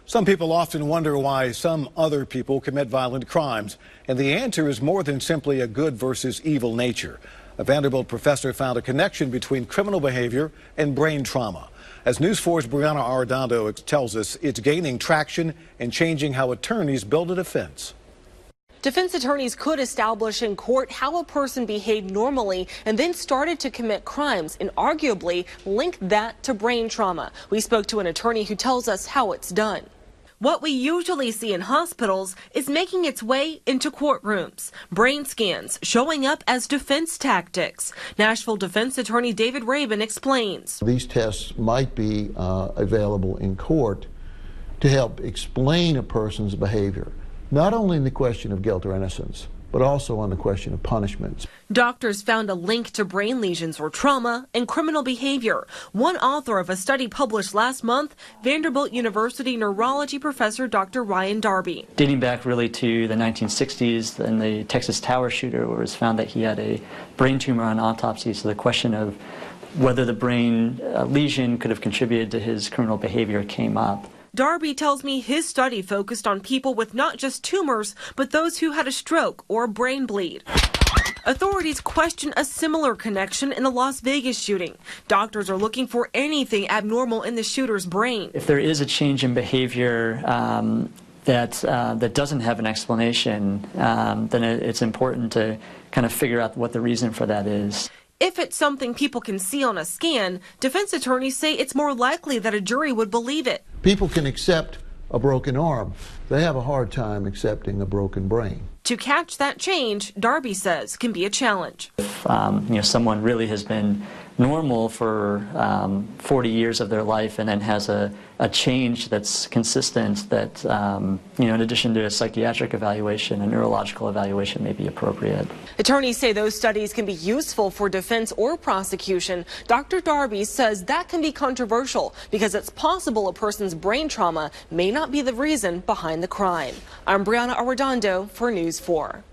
Some people often wonder why some other people commit violent crimes, and the answer is more than simply a good versus evil nature. A Vanderbilt professor found a connection between criminal behavior and brain trauma. As News 4's Brianna Arredondo tells us, it's gaining traction and changing how attorneys build a defense. Defense attorneys could establish in court how a person behaved normally and then started to commit crimes and arguably link that to brain trauma. We spoke to an attorney who tells us how it's done. What we usually see in hospitals is making its way into courtrooms. Brain scans showing up as defense tactics. Nashville defense attorney David Rabin explains. These tests might be available in court to help explain a person's behavior, not only in the question of guilt or innocence, but also on the question of punishments. Doctors found a link to brain lesions or trauma and criminal behavior. One author of a study published last month, Vanderbilt University neurology professor Dr. Ryan Darby. Dating back really to the 1960s and the Texas Tower shooter, where it was found that he had a brain tumor on autopsy, so the question of whether the brain lesion could have contributed to his criminal behavior came up. Darby tells me his study focused on people with not just tumors, but those who had a stroke or a brain bleed. Authorities question a similar connection in the Las Vegas shooting. Doctors are looking for anything abnormal in the shooter's brain. If there is a change in behavior that doesn't have an explanation, then it's important to kind of figure out what the reason for that is. If it's something people can see on a scan, defense attorneys say it's more likely that a jury would believe it. People can accept a broken arm. They have a hard time accepting a broken brain. To catch that change, Darby says, can be a challenge. If someone really has been normal for 40 years of their life and then has a change that's consistent, that in addition to a psychiatric evaluation, a neurological evaluation may be appropriate. Attorneys say those studies can be useful for defense or prosecution. Dr. Darby says that can be controversial because it's possible a person's brain trauma may not be the reason behind the crime. I'm Brianna Arredondo for News 4.